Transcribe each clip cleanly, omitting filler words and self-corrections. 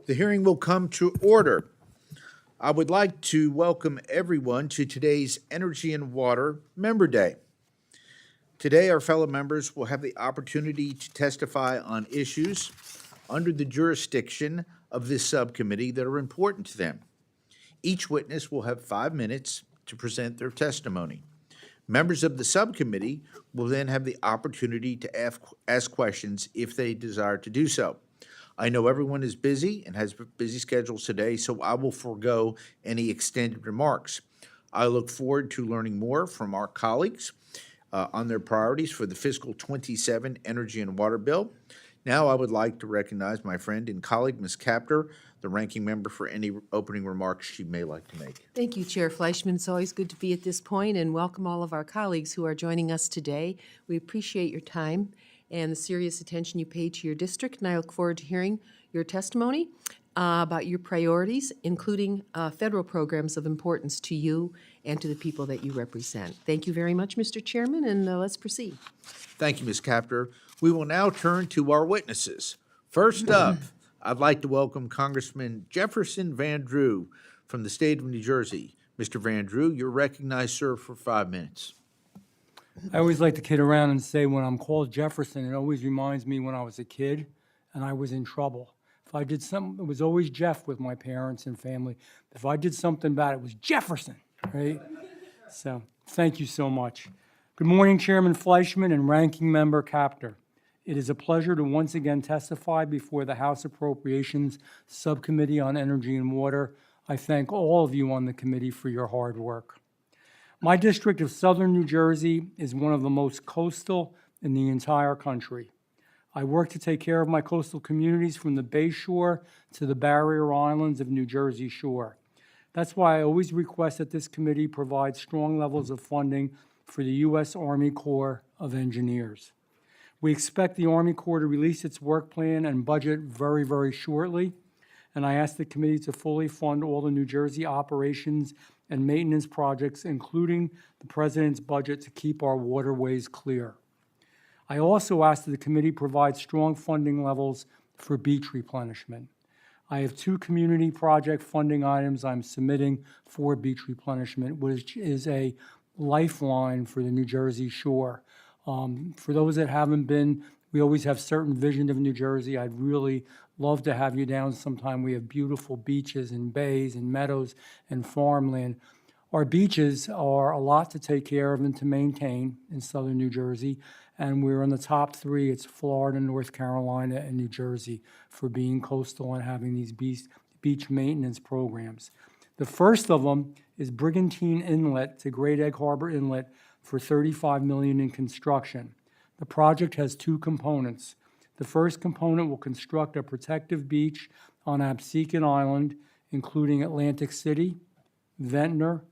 The hearing will come to order. I would like to welcome everyone to today's Energy and Water Member Day. Today, our fellow members will have the opportunity to testify on issues under the jurisdiction of this subcommittee that are important to them. Each witness will have 5 minutes to present their testimony. Members of the subcommittee will then have the opportunity to ask questions if they desire to do so. I know everyone is busy and has busy schedules today, so I will forego any extended remarks. I look forward to learning more from our colleagues on their priorities for the fiscal 27 Energy and Water Bill. Now I would like to recognize my friend and colleague, Ms. Kaptur, the ranking member, for any opening remarks she may like to make. Thank you, Chair Fleischman. It's always good to be at this point, and welcome all of our colleagues who are joining us today. We appreciate your time and the serious attention you pay to your district, and I look forward to hearing your testimony about your priorities, including federal programs of importance to you and to the people that you represent. Thank you very much, Mr. Chairman, and let's proceed. Thank you, Ms. Kaptur. We will now turn to our witnesses. First up, I'd like to welcome Congressman Jefferson Van Drew from the state of New Jersey. Mr. Van Drew, you're recognized, sir, for 5 minutes. I always like to kid around and say when I'm called Jefferson, it always reminds me when I was a kid and I was in trouble. If I did something, it was always Jeff with my parents and family. If I did something bad, it was Jefferson, right? So thank you so much. Good morning, Chairman Fleischman and Ranking Member Kaptur. It is a pleasure to once again testify before the House Appropriations Subcommittee on Energy and Water. I thank all of you on the committee for your hard work. My district of Southern New Jersey is one of the most coastal in the entire country. I work to take care of my coastal communities from the Bay Shore to the barrier islands of New Jersey Shore. That's why I always request that this committee provide strong levels of funding for the U.S. Army Corps of Engineers. We expect the Army Corps to release its work plan and budget very, very shortly, and I ask the committee to fully fund all the New Jersey operations and maintenance projects, including the President's budget, to keep our waterways clear. I also ask that the committee provide strong funding levels for beach replenishment. I have 2 community project funding items I'm submitting for beach replenishment, which is a lifeline for the New Jersey shore. For those that haven't been, we always have certain vision of New Jersey. I'd really love to have you down sometime. We have beautiful beaches and bays and meadows and farmland. Our beaches are a lot to take care of and to maintain in Southern New Jersey, and we're in the top 3. It's Florida, North Carolina, and New Jersey for being coastal and having these beach maintenance programs. The first of them is Brigantine Inlet to Great Egg Harbor Inlet for $35 million in construction. The project has 2 components. The first component will construct a protective beach on Absecon Island, including Atlantic City, Ventnor,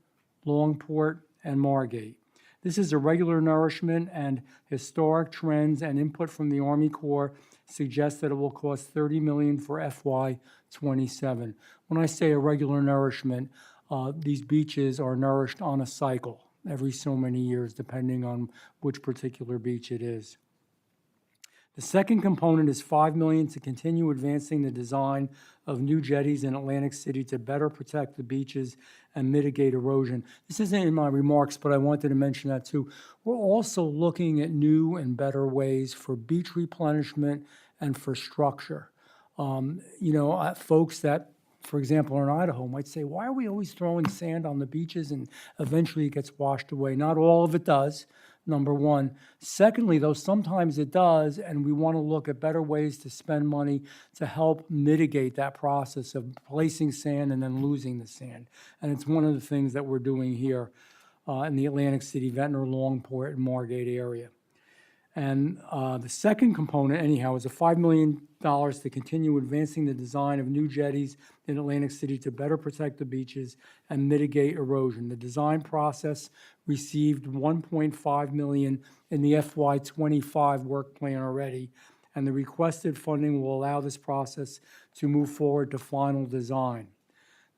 Longport, and Margate. This is a regular nourishment, and historic trends and input from the Army Corps suggest that it will cost $30 million for FY27. When I say a regular nourishment, these beaches are nourished on a cycle every so many years, depending on which particular beach it is. The second component is $5 million to continue advancing the design of new jetties in Atlantic City to better protect the beaches and mitigate erosion. This isn't in my remarks, but I wanted to mention that too. We're also looking at new and better ways for beach replenishment and for structure. Folks that, for example, in Idaho might say, why are we always throwing sand on the beaches and eventually it gets washed away? Not all of it does, number one. Secondly, though, sometimes it does, and we want to look at better ways to spend money to help mitigate that process of placing sand and then losing the sand. And it's one of the things that we're doing here in the Atlantic City, Ventnor, Longport, and Margate area. And the second component, anyhow, is a $5 million to continue advancing the design of new jetties in Atlantic City to better protect the beaches and mitigate erosion. The design process received $1.5 million in the FY25 work plan already, and the requested funding will allow this process to move forward to final design.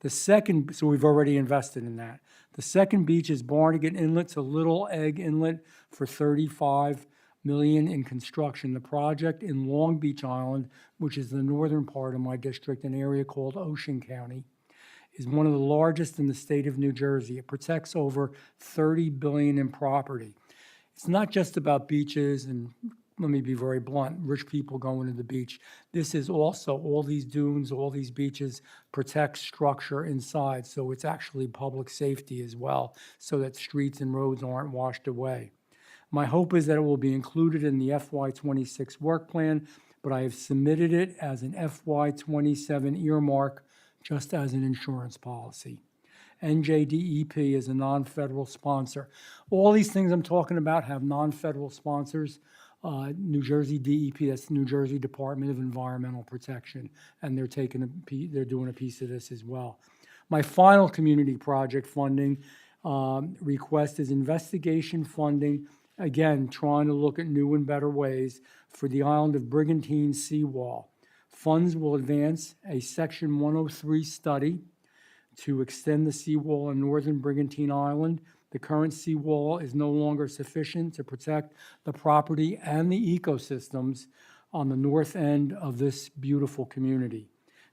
So we've already invested in that. The second beach is Barnegat Inlet to Little Egg Inlet for $35 million in construction. The project in Long Beach Island, which is the northern part of my district, an area called Ocean County, is one of the largest in the state of New Jersey. It protects over $30 billion in property. It's not just about beaches and, let me be very blunt, rich people going to the beach. This is also, all these dunes, all these beaches protect structure inside, so it's actually public safety as well, so that streets and roads aren't washed away. My hope is that it will be included in the FY26 work plan, but I have submitted it as an FY27 earmark, just as an insurance policy. NJDEP is a non-federal sponsor. All these things I'm talking about have non-federal sponsors. New Jersey DEP, that's the New Jersey Department of Environmental Protection, and they're doing a piece of this as well. My final community project funding request is investigation funding, again, trying to look at new and better ways for the island of Brigantine seawall. Funds will advance a Section 103 study to extend the seawall on northern Brigantine Island. The current seawall is no longer sufficient to protect the property and the ecosystems on the north end of this beautiful community.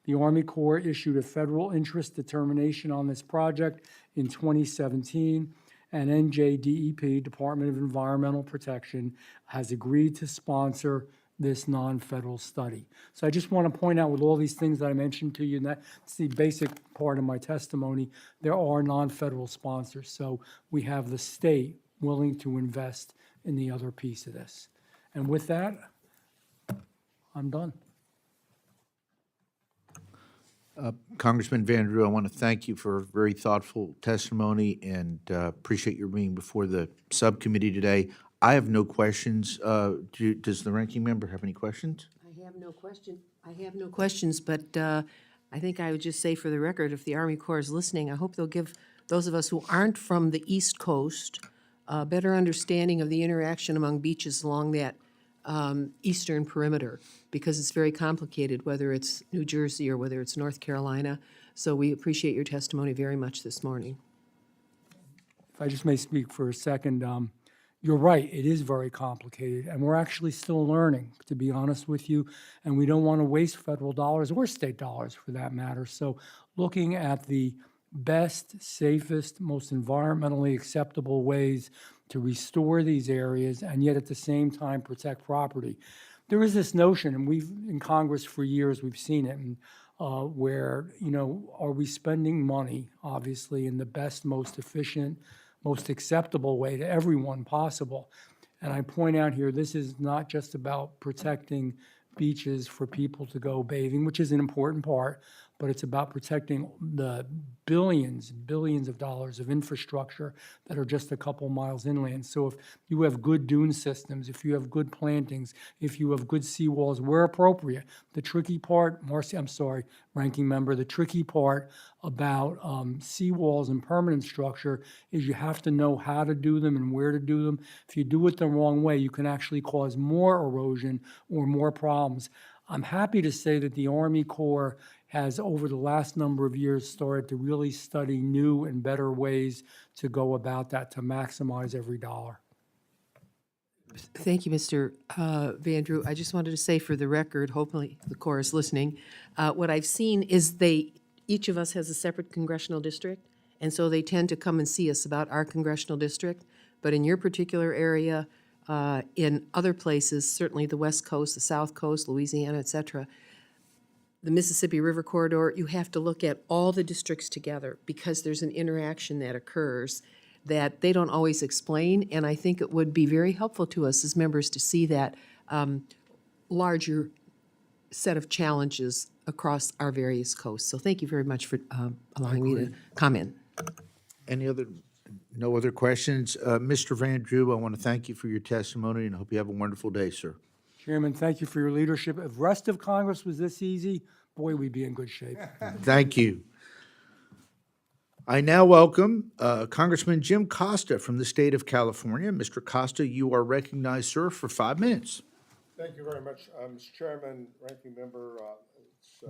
The Army Corps issued a federal interest determination on this project in 2017, and NJDEP, Department of Environmental Protection, has agreed to sponsor this non-federal study. So I just want to point out, with all these things that I mentioned to you, and that's the basic part of my testimony, there are non-federal sponsors. So we have the state willing to invest in the other piece of this. And with that, I'm done. Congressman Vandrew, I want to thank you for a very thoughtful testimony and appreciate your being before the subcommittee today. I have no questions. Does the ranking member have any questions? I have no questions, but I think I would just say for the record, if the Army Corps is listening, I hope they'll give those of us who aren't from the East Coast a better understanding of the interaction among beaches along that eastern perimeter, because it's very complicated, whether it's New Jersey or whether it's North Carolina. So we appreciate your testimony very much this morning. If I just may speak for a second, you're right, it is very complicated, and we're actually still learning, to be honest with you, and we don't want to waste federal dollars or state dollars for that matter. So looking at the best, safest, most environmentally acceptable ways to restore these areas and yet at the same time protect property. There is this notion, and we've, in Congress for years, we've seen it, and where, are we spending money, obviously, in the best, most efficient, most acceptable way to everyone possible? And I point out here, this is not just about protecting beaches for people to go bathing, which is an important part, but it's about protecting the billions of dollars of infrastructure that are just a couple miles inland. So if you have good dune systems, if you have good plantings, if you have good seawalls where appropriate, the tricky part, Marcy, I'm sorry, ranking member, the tricky part about seawalls and permanent structure is you have to know how to do them and where to do them. If you do it the wrong way, you can actually cause more erosion or more problems. I'm happy to say that the Army Corps has, over the last number of years, started to really study new and better ways to go about that to maximize every dollar. Thank you, Mr. Vandrew. I just wanted to say for the record, hopefully the Corps is listening, what I've seen is each of us has a separate congressional district, and so they tend to come and see us about our congressional district. But in your particular area, in other places, certainly the West Coast, the South Coast, Louisiana, et cetera, the Mississippi River Corridor, you have to look at all the districts together because there's an interaction that occurs that they don't always explain, and I think it would be very helpful to us as members to see that larger set of challenges across our various coasts. So thank you very much for allowing me to comment. No other questions? Mr. Vandrew, I want to thank you for your testimony and hope you have a wonderful day, sir. Chairman, thank you for your leadership. If the rest of Congress was this easy, boy, we'd be in good shape. Thank you. I now welcome Congressman Jim Costa from the state of California. Mr. Costa, you are recognized, sir, for 5 minutes. Thank you very much, Mr. Chairman, Ranking Member. It's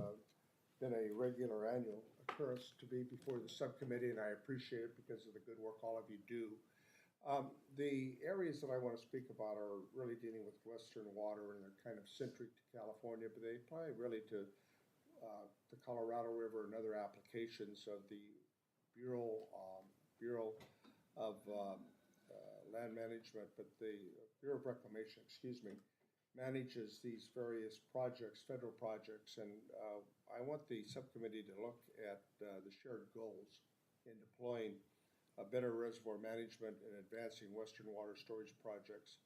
been a regular annual occurrence to be before the subcommittee, and I appreciate it because of the good work all of you do. The areas that I want to speak about are really dealing with Western water, and they're kind of centric to California, but they apply really to the Colorado River and other applications of the Bureau of Land Management, but the Bureau of Reclamation, excuse me, manages these various projects, federal projects, and I want the subcommittee to look at the shared goals in deploying better reservoir management and advancing Western water storage projects.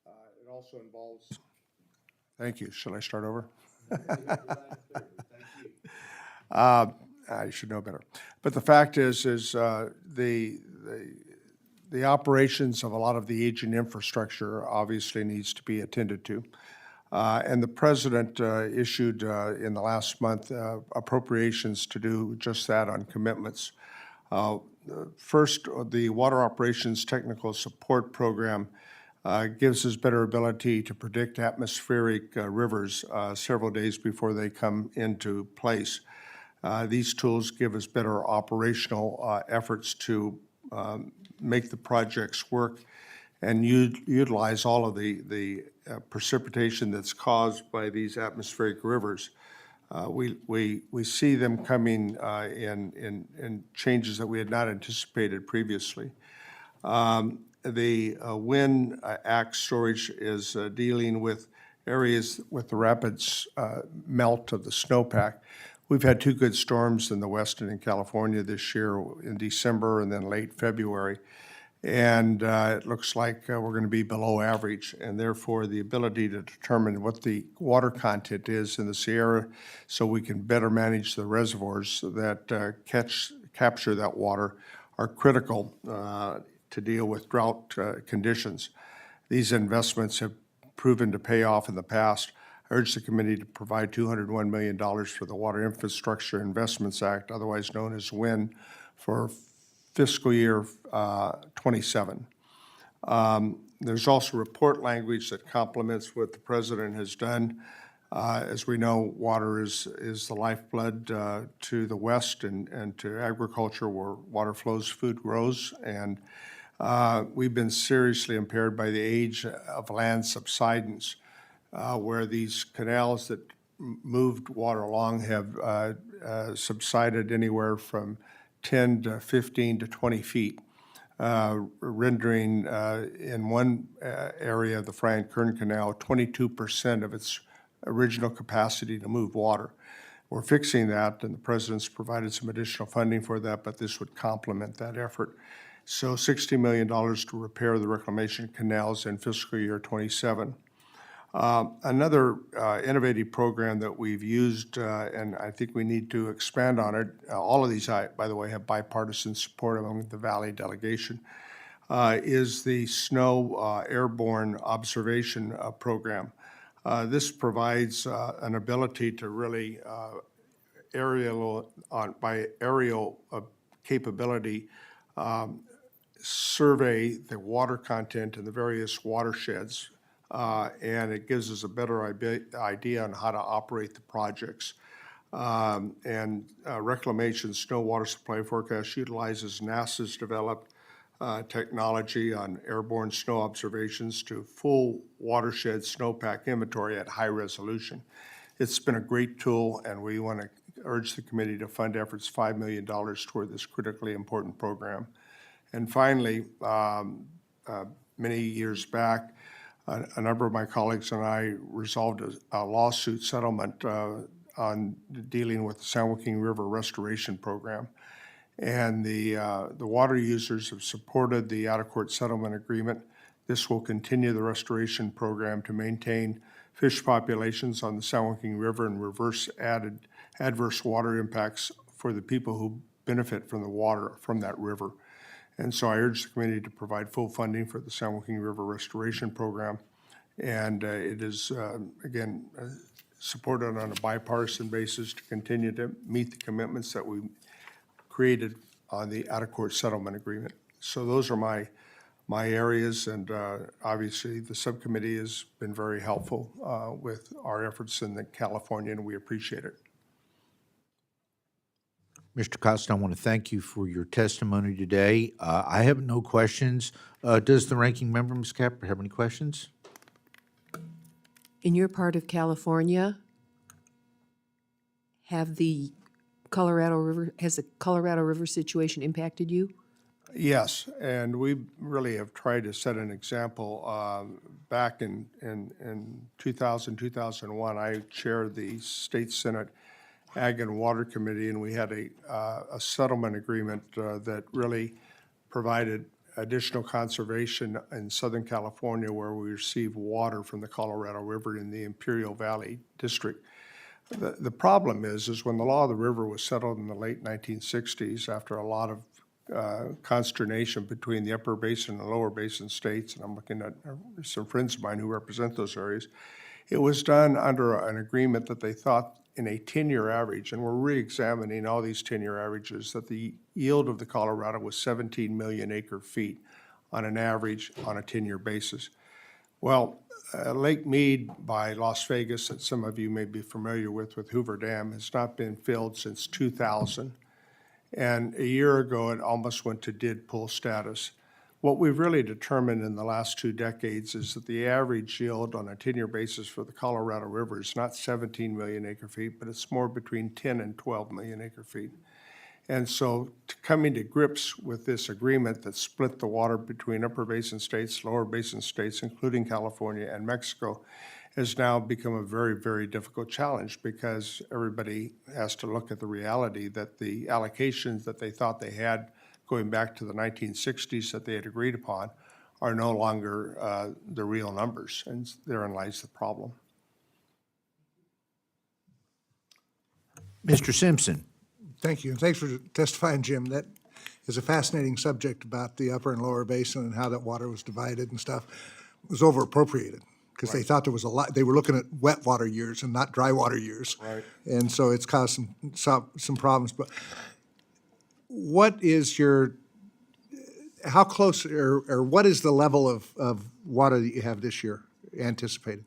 It also involves. Thank you. Shall I start over? I should know better. But the fact is the operations of a lot of the aging infrastructure obviously needs to be attended to. And the president issued in the last month appropriations to do just that on commitments. First, the Water Operations Technical Support Program gives us better ability to predict atmospheric rivers several days before they come into place. These tools give us better operational efforts to make the projects work and utilize all of the precipitation that's caused by these atmospheric rivers. We see them coming in changes that we had not anticipated previously. The Wind Act storage is dealing with areas with the rapid melt of the snowpack. We've had two good storms in the West and in California this year in December and then late February. And it looks like we're going to be below average, and therefore the ability to determine what the water content is in the Sierra so we can better manage the reservoirs that capture that water are critical to deal with drought conditions. These investments have proven to pay off in the past. I urge the committee to provide $201 million for the Water Infrastructure Investments Act, otherwise known as WIN, for fiscal year 27. There's also report language that complements what the president has done. As we know, water is the lifeblood to the West and to agriculture, where water flows, food grows, and we've been seriously impaired by the age of land subsidence, where these canals that moved water along have subsided anywhere from 10 to 15 to 20 feet, rendering in one area of the Frank Kern Canal 22% of its original capacity to move water. We're fixing that, and the president's provided some additional funding for that, but this would complement that effort. So $60 million to repair the reclamation canals in fiscal year 27. Another innovative program that we've used, and I think we need to expand on it, all of these, by the way, have bipartisan support among the Valley delegation, is the Snow Airborne Observation Program. This provides an ability to really by aerial capability survey the water content in the various watersheds, and it gives us a better idea on how to operate the projects. Reclamation Snow Water Supply Forecast utilizes NASA's developed technology on airborne snow observations to full watershed snowpack inventory at high resolution. It's been a great tool, and we want to urge the committee to fund efforts $5 million toward this critically important program. And finally, many years back, a number of my colleagues and I resolved a lawsuit settlement on dealing with the San Joaquin River Restoration Program. And the water users have supported the out-of-court settlement agreement. This will continue the restoration program to maintain fish populations on the San Joaquin River and reverse adverse water impacts for the people who benefit from the water from that river. And so I urge the committee to provide full funding for the San Joaquin River Restoration Program. And it is, again, supported on a bipartisan basis to continue to meet the commitments that we created on the out-of-court settlement agreement. So those are my areas, and obviously the subcommittee has been very helpful with our efforts in California, and we appreciate it. Mr. Costa, I want to thank you for your testimony today. I have no questions. Does the ranking member, Ms. Capper, have any questions? In your part of California, has the Colorado River situation impacted you? Yes, and we really have tried to set an example. Back in 2000, 2001, I chaired the State Senate Ag and Water Committee, and we had a settlement agreement that really provided additional conservation in Southern California, where we receive water from the Colorado River in the Imperial Valley District. The problem is when the law of the river was settled in the late 1960s, after a lot of consternation between the upper basin and lower basin states, and I'm looking at some friends of mine who represent those areas, it was done under an agreement that they thought in a 10-year average, and we're re-examining all these 10-year averages, that the yield of the Colorado was 17 million acre feet on an average on a 10-year basis. Well, Lake Mead by Las Vegas, that some of you may be familiar with Hoover Dam, has not been filled since 2000. And a year ago, it almost went to dead pool status. What we've really determined in the last 2 decades is that the average yield on a 10-year basis for the Colorado River is not 17 million acre feet, but it's more between 10 and 12 million acre feet. And so coming to grips with this agreement that split the water between upper basin states, lower basin states, including California and Mexico, has now become a very, very difficult challenge, because everybody has to look at the reality that the allocations that they thought they had going back to the 1960s that they had agreed upon are no longer the real numbers, and therein lies the problem. Mr. Simpson. Thank you, and thanks for testifying, Jim. That is a fascinating subject about the upper and lower basin and how that water was divided and stuff. It was over appropriated because they thought there was a lot. They were looking at wet water years and not dry water years, Right. and so it's caused some problems. But what is your, how close or what is the level of water that you have this year anticipated?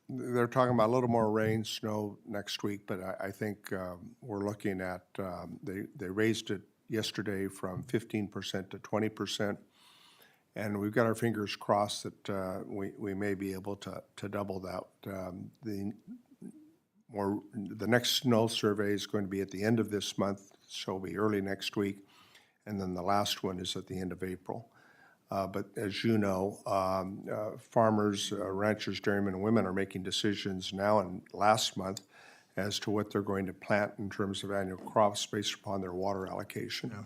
They're talking about a little more rain, snow next week, but I think we're looking at, they raised it yesterday from 15% to 20%. And we've got our fingers crossed that we may be able to double that. The next snow survey is going to be at the end of this month, so it'll be early next week. And then the last one is at the end of April. But as you know, farmers, ranchers, dairymen, and women are making decisions now and last month as to what they're going to plant in terms of annual crops based upon their water allocation. Yeah.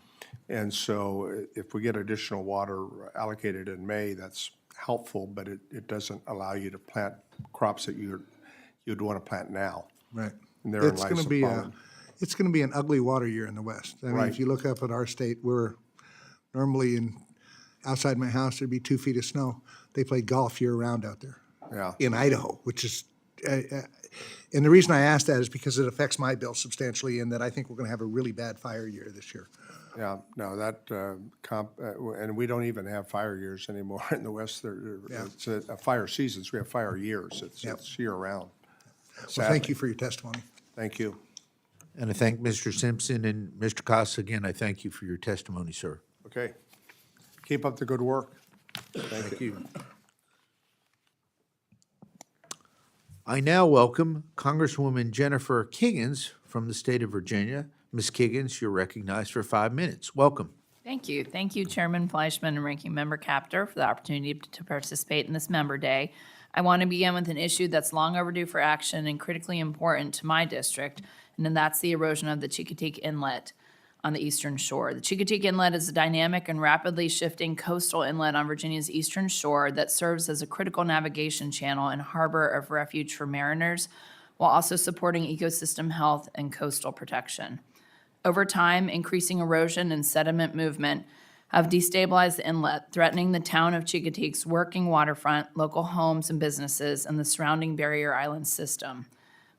And so if we get additional water allocated in May, that's helpful, but it doesn't allow you to plant crops that you'd want to plant now. Right. And therein lies the problem. It's going to be an ugly water year in the West. I mean, Right. if you look up at our state, we're normally outside my house, there'd be 2 feet of snow. They play golf year-round out there. Yeah. In Idaho, which is, and the reason I ask that is because it affects my bill substantially, in that I think we're going to have a really bad fire year this year. Yeah, no, that, and we don't even have fire years anymore in the West. Yeah. It's a fire seasons, we have fire years. It's year-round. So thank you for your testimony. Thank you. And I thank Mr. Simpson and Mr. Costa again. I thank you for your testimony, sir. Okay. Keep up the good work. Thank you. I now welcome Congresswoman Jennifer Kiggans from the state of Virginia. Ms. Kiggans, you're recognized for 5 minutes. Welcome. Thank you. Thank you, Chairman Fleischman and Ranking Member Capter, for the opportunity to participate in this Member Day. I want to begin with an issue that's long overdue for action and critically important to my district, and then that's the erosion of the Chincoteague Inlet on the eastern shore. The Chincoteague Inlet is a dynamic and rapidly shifting coastal inlet on Virginia's eastern shore that serves as a critical navigation channel and harbor of refuge for mariners, while also supporting ecosystem health and coastal protection. Over time, increasing erosion and sediment movement have destabilized the inlet, threatening the town of Chincoteague's working waterfront, local homes and businesses, and the surrounding barrier island system.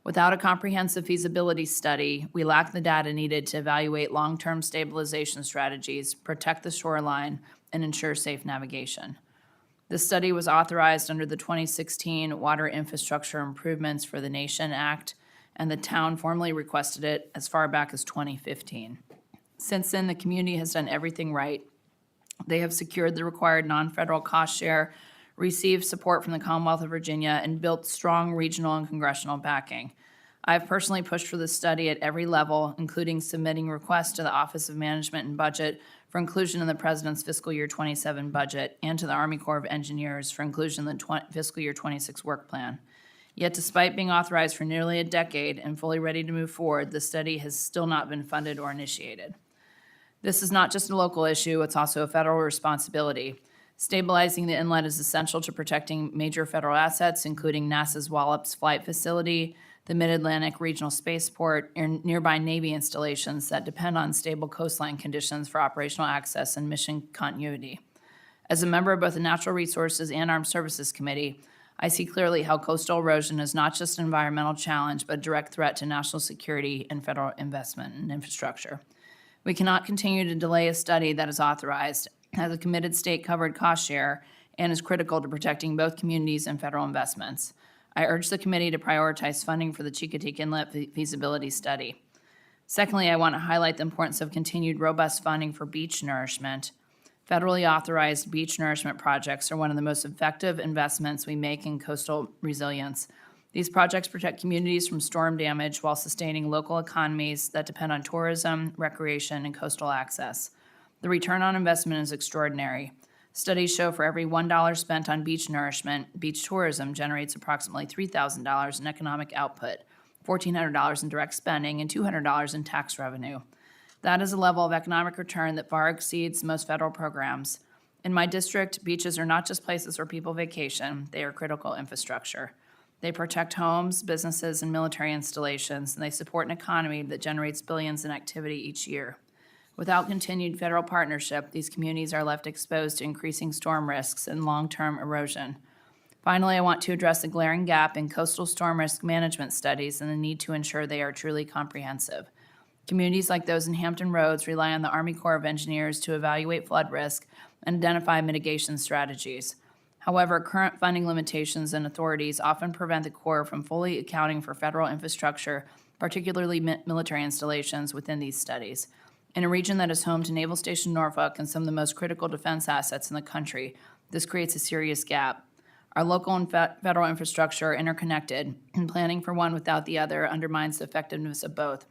Without a comprehensive feasibility study, we lack the data needed to evaluate long-term stabilization strategies, protect the shoreline, and ensure safe navigation. This study was authorized under the 2016 Water Infrastructure Improvements for the Nation Act and the town formally requested it as far back as 2015. Since then, the community has done everything right. They have secured the required non-federal cost share, received support from the Commonwealth of Virginia, and built strong regional and congressional backing. I've personally pushed for this study at every level, including submitting requests to the Office of Management and Budget for inclusion in the President's fiscal year 27 budget and to the Army Corps of Engineers for inclusion in the fiscal year 26 work plan. Yet despite being authorized for nearly a decade and fully ready to move forward, the study has still not been funded or initiated. This is not just a local issue, it's also a federal responsibility. Stabilizing the inlet is essential to protecting major federal assets, including NASA's Wallops Flight Facility, the Mid-Atlantic Regional Spaceport, and nearby Navy installations that depend on stable coastline conditions for operational access and mission continuity. As a member of both the Natural Resources and Armed Services Committee, I see clearly how coastal erosion is not just an environmental challenge, but a direct threat to national security and federal investment in infrastructure. We cannot continue to delay a study that is authorized, has a committed state-covered cost share, and is critical to protecting both communities and federal investments. I urge the committee to prioritize funding for the Chincoteague Inlet feasibility study. Secondly, I want to highlight the importance of continued robust funding for beach nourishment. Federally authorized beach nourishment projects are one of the most effective investments we make in coastal resilience. These projects protect communities from storm damage while sustaining local economies that depend on tourism, recreation, and coastal access. The return on investment is extraordinary. Studies show for every $1 spent on beach nourishment, beach tourism generates approximately $3,000 in economic output, $1,400 in direct spending, and $200 in tax revenue. That is a level of economic return that far exceeds most federal programs. In my district, beaches are not just places where people vacation, they are critical infrastructure. They protect homes, businesses, and military installations, and they support an economy that generates billions in activity each year. Without continued federal partnership, these communities are left exposed to increasing storm risks and long-term erosion. Finally, I want to address the glaring gap in coastal storm risk management studies and the need to ensure they are truly comprehensive. Communities like those in Hampton Roads rely on the Army Corps of Engineers to evaluate flood risk and identify mitigation strategies. However, current funding limitations and authorities often prevent the Corps from fully accounting for federal infrastructure, particularly military installations, within these studies. In a region that is home to Naval Station Norfolk and some of the most critical defense assets in the country, this creates a serious gap. Our local and federal infrastructure are interconnected, and planning for one without the other undermines the effectiveness of both.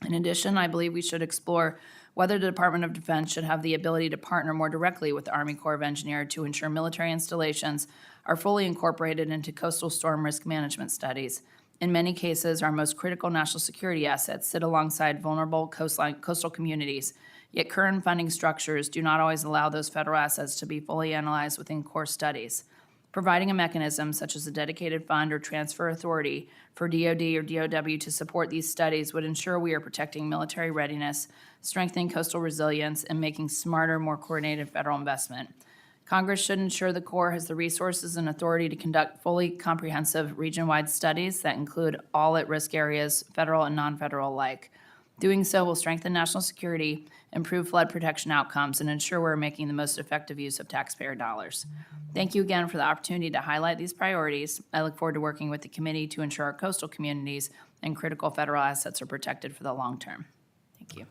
In addition, I believe we should explore whether the Department of Defense should have the ability to partner more directly with the Army Corps of Engineers to ensure military installations are fully incorporated into coastal storm risk management studies. In many cases, our most critical national security assets sit alongside vulnerable coastal communities, yet current funding structures do not always allow those federal assets to be fully analyzed within core studies. Providing a mechanism such as a dedicated fund or transfer authority for DoD or DoW to support these studies would ensure we are protecting military readiness, strengthening coastal resilience, and making smarter, more coordinated federal investment. Congress should ensure the Corps has the resources and authority to conduct fully comprehensive region-wide studies that include all at-risk areas, federal and non-federal alike. Doing so will strengthen national security, improve flood protection outcomes, and ensure we're making the most effective use of taxpayer dollars. Thank you again for the opportunity to highlight these priorities. I look forward to working with the committee to ensure our coastal communities and critical federal assets are protected for the long term. Thank you.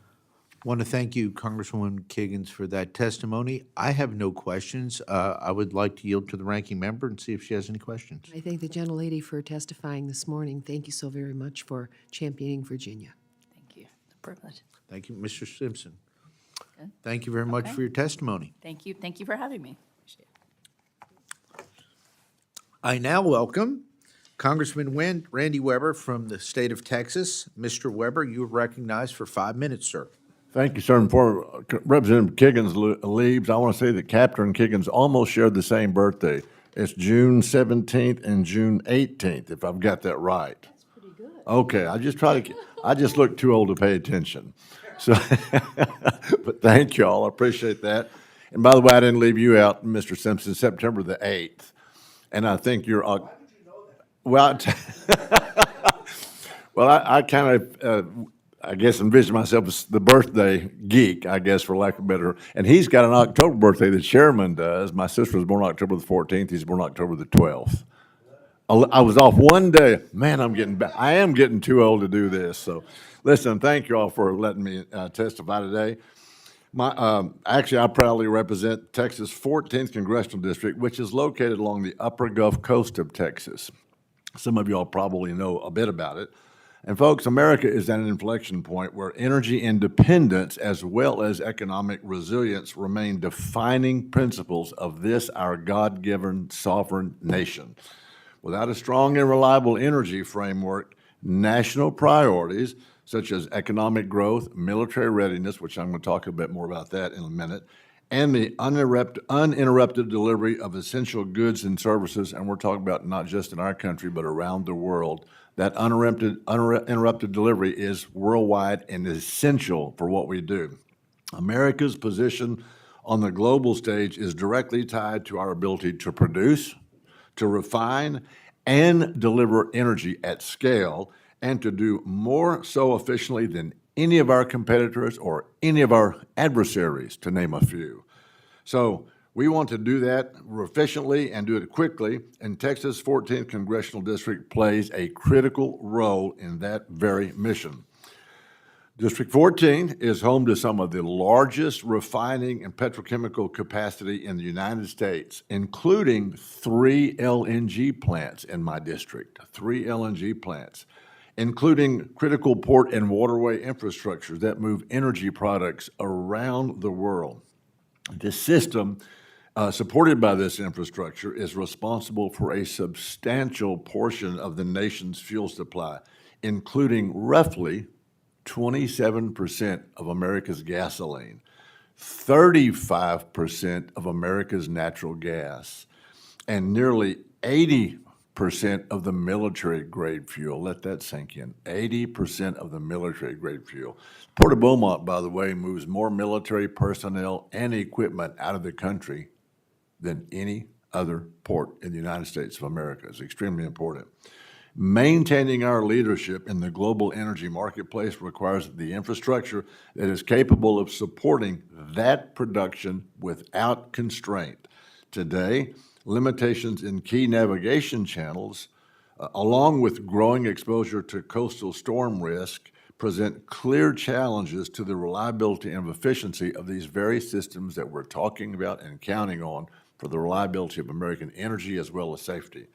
Want to thank you, Congresswoman Kiggans, for that testimony. I have no questions. I would like to yield to the ranking member and see if she has any questions. I thank the gentlelady for testifying this morning. Thank you so very much for championing Virginia. Thank you. It's a privilege. Thank you, Mr. Simpson. Good. Thank you very much Okay. for your testimony. Thank you. Thank you for having me. Appreciate it. I now welcome Congressman Randy Weber from the state of Texas. Mr. Weber, you are recognized for 5 minutes, sir. Thank you, sir. And before Representative Kiggans leaves, I want to say that Captain Kiggans almost shared the same birthday. It's June 17th and June 18th, if I've got that right. That's pretty good. Okay, I just look too old to pay attention. So, but thank you all. I appreciate that. And by the way, I didn't leave you out, Mr. Simpson, September the 8th. And I think you're, well, well, I kind of, I guess envision myself as the birthday geek, I guess, for lack of better. And he's got an October birthday, the chairman does. My sister was born October the 14th. He's born October the 12th. I was off one day. Man, I am getting too old to do this. So, listen, thank you all for letting me testify today. Actually, I proudly represent Texas' 14th Congressional District, which is located along the upper Gulf Coast of Texas. Some of y'all probably know a bit about it. And folks, America is at an inflection point where energy independence as well as economic resilience remain defining principles of this, our God-given sovereign nation. Without a strong and reliable energy framework, national priorities such as economic growth, military readiness, which I'm going to talk a bit more about that in a minute, and the uninterrupted delivery of essential goods and services, and we're talking about not just in our country, but around the world, that uninterrupted delivery is worldwide and essential for what we do. America's position on the global stage is directly tied to our ability to produce, to refine, and deliver energy at scale, and to do more so efficiently than any of our competitors or any of our adversaries, to name a few. So we want to do that efficiently and do it quickly, and Texas' 14th Congressional District plays a critical role in that very mission. District 14 is home to some of the largest refining and petrochemical capacity in the United States, including 3 LNG plants in my district, 3 LNG plants, including critical port and waterway infrastructure that move energy products around the world. This system, supported by this infrastructure, is responsible for a substantial portion of the nation's fuel supply, including roughly 27% of America's gasoline, 35% of America's natural gas, and nearly 80% of the military-grade fuel. Let that sink in. 80% of the military-grade fuel. Port of Beaumont, by the way, moves more military personnel and equipment out of the country than any other port in the United States of America. It's extremely important. Maintaining our leadership in the global energy marketplace requires the infrastructure that is capable of supporting that production without constraint. Today, limitations in key navigation channels, along with growing exposure to coastal storm risk, present clear challenges to the reliability and efficiency of these very systems that we're talking about and counting on for the reliability of American energy as well as safety.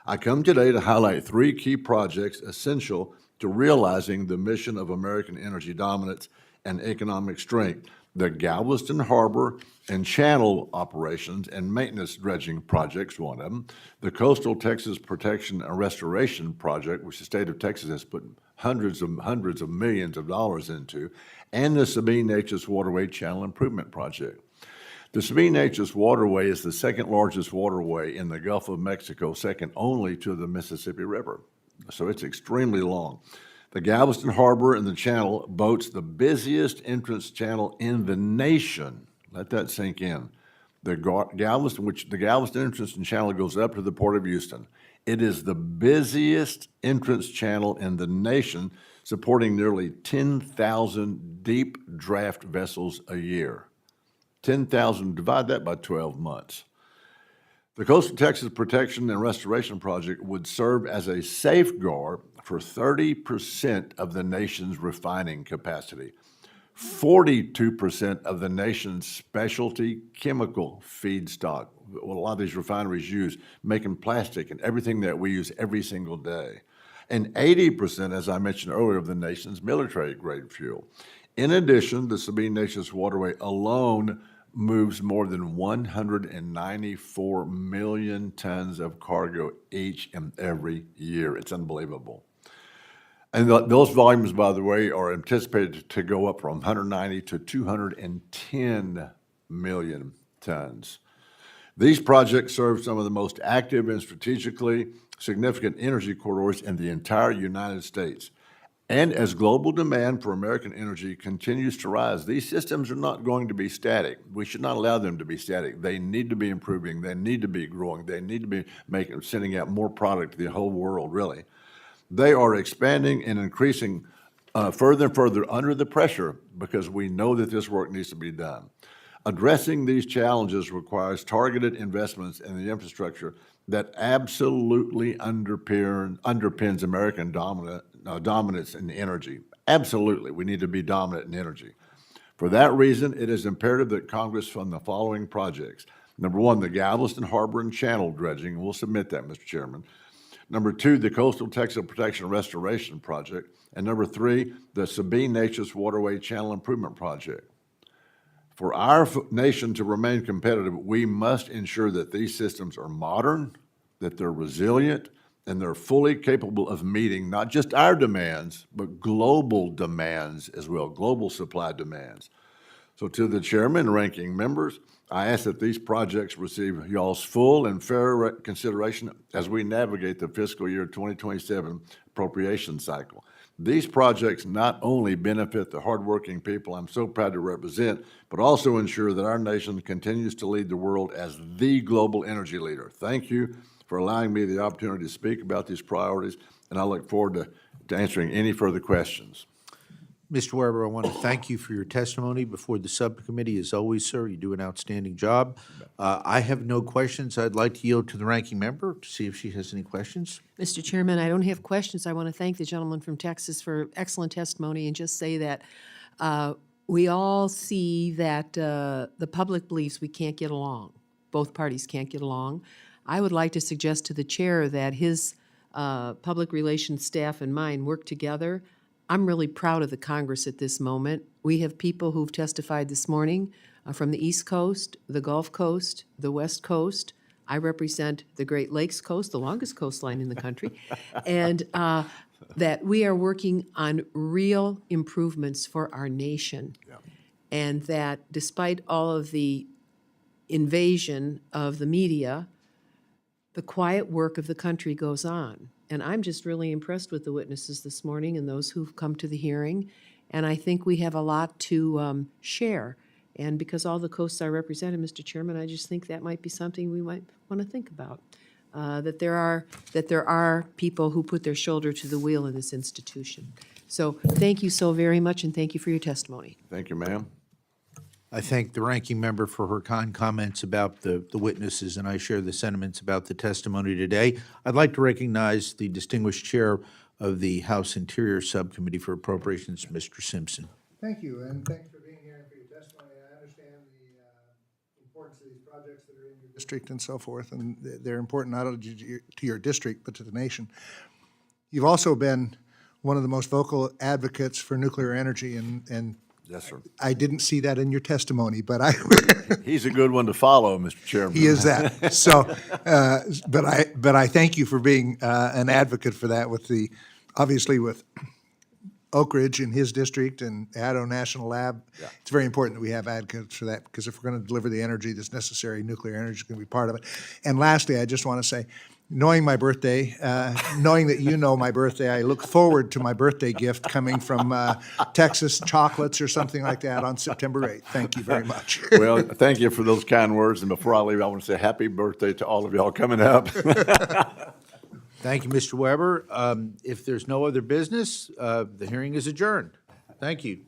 I come today to highlight 3 key projects essential to realizing the mission of American energy dominance and economic strength: the Galveston Harbor and Channel operations and maintenance dredging projects, one of them, the Coastal Texas Protection and Restoration Project, which the state of Texas has put hundreds of millions of dollars into, and the Sabine-Neches Waterway Channel Improvement Project. The Sabine-Neches Waterway is the second largest waterway in the Gulf of Mexico, second only to the Mississippi River. So it's extremely long. The Galveston Harbor and the Channel boats the busiest entrance channel in the nation. Let that sink in. The Galveston entrance and channel goes up to the Port of Houston. It is the busiest entrance channel in the nation, supporting nearly 10,000 deep draft vessels a year. 10,000, divide that by 12 months. The Coastal Texas Protection and Restoration Project would serve as a safeguard for 30% of the nation's refining capacity, 42% of the nation's specialty chemical feedstock, what a lot of these refineries use, making plastic and everything that we use every single day, and 80%, as I mentioned earlier, of the nation's military-grade fuel. In addition, the Sabine-Neches Waterway alone moves more than 194 million tons of cargo each and every year. It's unbelievable. And those volumes, by the way, are anticipated to go up from 190 to 210 million tons. These projects serve some of the most active and strategically significant energy corridors in the entire United States. And as global demand for American energy continues to rise, these systems are not going to be static. We should not allow them to be static. They need to be improving. They need to be growing. They need to be sending out more product to the whole world, really. They are expanding and increasing further and further under the pressure because we know that this work needs to be done. Addressing these challenges requires targeted investments in the infrastructure that absolutely underpins American dominance in energy. Absolutely, we need to be dominant in energy. For that reason, it is imperative that Congress fund the following projects. Number one, the Galveston Harbor and Channel dredging, and we'll submit that, Mr. Chairman. Number two, the Coastal Texas Protection and Restoration Project. And number three, the Sabine Neches Waterway Channel Improvement Project. For our nation to remain competitive, we must ensure that these systems are modern, that they're resilient, and they're fully capable of meeting not just our demands, but global demands as well, global supply demands. So to the chairman and ranking members, I ask that these projects receive y'all's full and fair consideration as we navigate the fiscal year 2027 appropriation cycle. These projects not only benefit the hardworking people I'm so proud to represent, but also ensure that our nation continues to lead the world as the global energy leader. Thank you for allowing me the opportunity to speak about these priorities, and I look forward to answering any further questions. Mr. Weber, I want to thank you for your testimony before the subcommittee. As always, sir, you do an outstanding job. I have no questions. I'd like to yield to the ranking member to see if she has any questions. Mr. Chairman, I don't have questions. I want to thank the gentleman from Texas for excellent testimony and just say that we all see that the public believes we can't get along. Both parties can't get along. I would like to suggest to the chair that his public relations staff and mine work together. I'm really proud of the Congress at this moment. We have people who've testified this morning from the East Coast, the Gulf Coast, the West Coast. I represent the Great Lakes Coast, the longest coastline in the country, and that we are working on real improvements for our nation. Yeah. And that despite all of the invasion of the media, the quiet work of the country goes on. And I'm just really impressed with the witnesses this morning and those who've come to the hearing. And I think we have a lot to share. And because all the coasts are represented, Mr. Chairman, I just think that might be something we might want to think about. That there are people who put their shoulder to the wheel in this institution. So thank you so very much, and thank you for your testimony. Thank you, ma'am. I thank the ranking member for her kind comments about the witnesses, and I share the sentiments about the testimony today. I'd like to recognize the distinguished chair of the House Interior Subcommittee for Appropriations, Mr. Simpson. Thank you, and thanks for being here and for your testimony. I understand the importance of these projects that are in your district and so forth, and they're important not only to your district, but to the nation. You've also been one of the most vocal advocates for nuclear energy, and Yes, sir. I didn't see that in your testimony, but I He's a good one to follow, Mr. Chairman. he is that. So, but I thank you for being an advocate for that with obviously with Oak Ridge in his district and Addo National Lab. Yeah. It's very important that we have advocates for that, because if we're going to deliver the energy that's necessary, nuclear energy is going to be part of it. And lastly, I just want to say, knowing my birthday, knowing that you know my birthday, I look forward to my birthday gift coming from Texas chocolates or something like that on September 8th. Thank you very much. Well, thank you for those kind words. And before I leave, I want to say happy birthday to all of y'all coming up. Thank you, Mr. Weber. If there's no other business, the hearing is adjourned. Thank you.